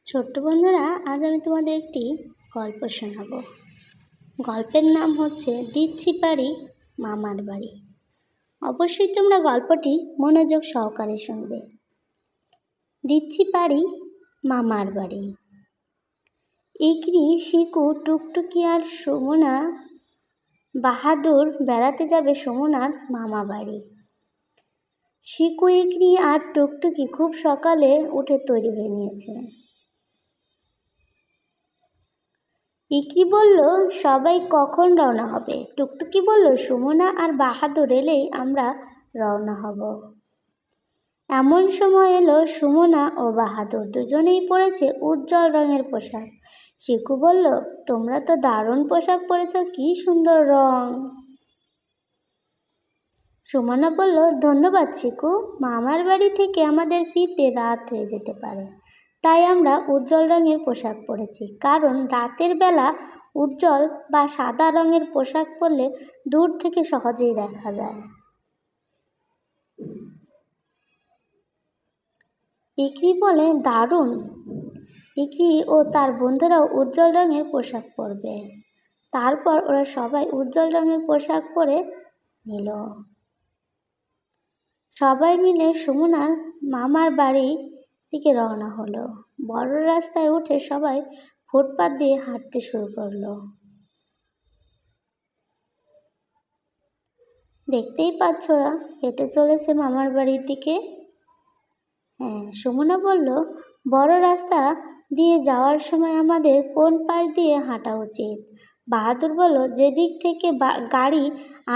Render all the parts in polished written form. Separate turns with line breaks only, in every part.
ছোট্ট বন্ধুরা, আজ আমি তোমাদের একটি গল্প শোনাবো। গল্পের নাম হচ্ছে দিচ্ছি পারি মামার বাড়ি। অবশ্যই তোমরা গল্পটি মনোযোগ সহকারে শুনবে। দিচ্ছি পারি মামার বাড়ি। ইকরি, শিকু, টুকটুকি আর সুমনা বাহাদুর বেড়াতে যাবে সুমনার মামা বাড়ি। শিকু, ইকরি আর টুকটুকি খুব সকালে উঠে তৈরি হয়ে নিয়েছে। ইকরি বলল, সবাই কখন রওনা হবে? টুকটুকি বলল, সুমনা আর বাহাদুর এলেই আমরা রওনা হব। এমন সময় এলো সুমনা ও বাহাদুর, দুজনেই পরেছে উজ্জ্বল রঙের পোশাক। শিকু বলল, তোমরা তো দারুণ পোশাক পরেছ, কি সুন্দর রং। সুমনা বলল, ধন্যবাদ শিকু, মামার বাড়ি থেকে আমাদের ফিরতে রাত হয়ে যেতে পারে, তাই আমরা উজ্জ্বল রঙের পোশাক পরেছি। কারণ রাতের বেলা উজ্জ্বল বা সাদা রঙের পোশাক পরলে দূর থেকে সহজেই দেখা যায়। ইকরি বলে, দারুণ। ইকরি ও তার বন্ধুরাও উজ্জ্বল রঙের পোশাক পরবে। তারপর ওরা সবাই উজ্জ্বল রঙের পোশাক পরে নিল। সবাই মিলে সুমনার মামার বাড়ি দিকে রওনা হলো। বড় রাস্তায় উঠে সবাই ফুটপাত দিয়ে হাঁটতে শুরু করলো। দেখতেই পাচ্ছ ওরা হেঁটে চলেছে মামার বাড়ির দিকে। হ্যাঁ, সুমনা বলল, বড় রাস্তা দিয়ে যাওয়ার সময় আমাদের কোন পাশ দিয়ে হাঁটা উচিত? বাহাদুর বলল, যেদিক থেকে গাড়ি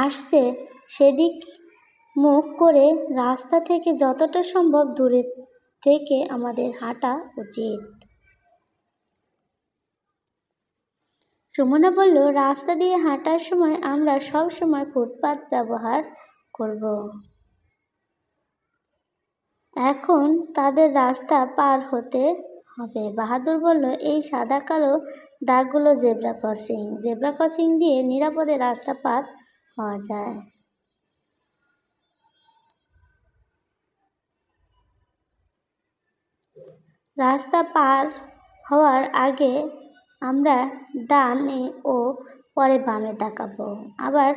আসছে সেদিক মুখ করে রাস্তা থেকে যতটা সম্ভব দূরে থেকে আমাদের হাঁটা উচিত। সুমনা বলল, রাস্তা দিয়ে হাঁটার সময় আমরা সব সময় ফুটপাত ব্যবহার করব। এখন তাদের রাস্তা পার হতে হবে। বাহাদুর বলল, এই সাদা কালো দাগগুলো জেব্রা ক্রসিং। জেব্রা ক্রসিং দিয়ে নিরাপদে রাস্তা পার হওয়া যায়। রাস্তা পার হওয়ার আগে আমরা ডানে ও পরে বামে তাকাবো, আবার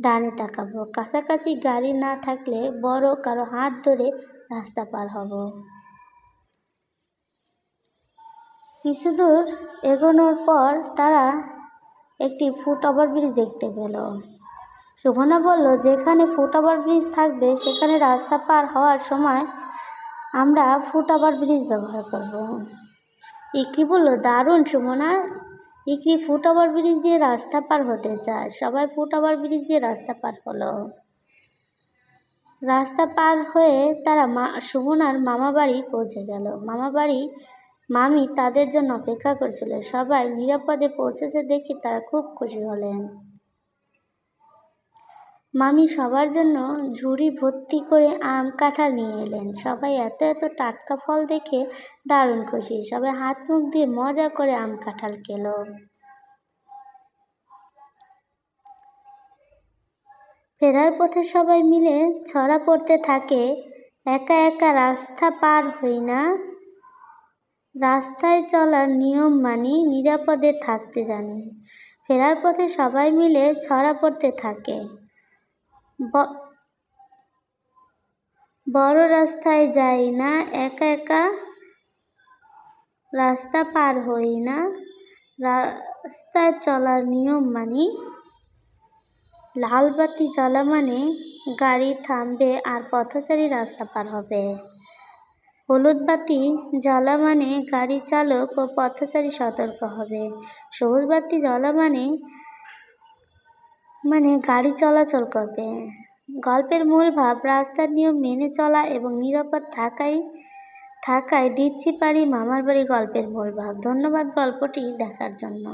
ডানে তাকাবো। কাছাকাছি গাড়ি না থাকলে বড় কারো হাত ধরে রাস্তা পার হব। কিছু দূর এগোনোর পর তারা একটি ফুট ওভারব্রিজ দেখতে পেল। সুমনা বলল, যেখানে ফুট ওভারব্রিজ থাকবে সেখানে রাস্তা পার হওয়ার সময় আমরা ফুট ওভারব্রিজ ব্যবহার করব। ইকরি বলল, দারুণ সুমনা। ইকরি ফুট ওভারব্রিজ দিয়ে রাস্তা পার হতে চায়। সবাই ফুট ওভারব্রিজ দিয়ে রাস্তা পার হলো। রাস্তা পার হয়ে তারা সুমনার মামা বাড়ি পৌঁছে গেল। মামি তাদের জন্য অপেক্ষা করছিল। সবাই নিরাপদে পৌঁছেছে দেখে তারা খুব খুশি হলেন। মামি সবার জন্য ঝুড়ি ভর্তি করে আম কাঁঠাল নিয়ে এলেন। সবাই এত এত টাটকা ফল দেখে দারুণ খুশি। সবাই হাত মুখ দিয়ে মজা করে আম কাঁঠাল খেলো। ফেরার পথে সবাই মিলে ছড়া পড়তে থাকে, একা একা রাস্তা পার হই না, রাস্তায় চলার নিয়ম মানি, নিরাপদে থাকতে জানি। ফেরার পথে সবাই মিলে ছড়া পড়তে থাকে, বড় রাস্তায় যাই না, একা একা রাস্তা পার হই না, রাস্তায় চলার নিয়ম মানি। লাল বাতি জ্বলা মানে গাড়ি থামবে আর পথচারী রাস্তা পার হবে। হলুদ বাতি জ্বলা মানে গাড়ি চালক ও পথচারী সতর্ক হবে। সবুজ বাতি জ্বলা মানে গাড়ি চলাচল করবে। গল্পের মূল ভাব, রাস্তার নিয়ম মেনে চলা এবং নিরাপদ থাকায় দিচ্ছি পারি মামার বাড়ি গল্পের মূল ভাব। ধন্যবাদ গল্পটি দেখার জন্য।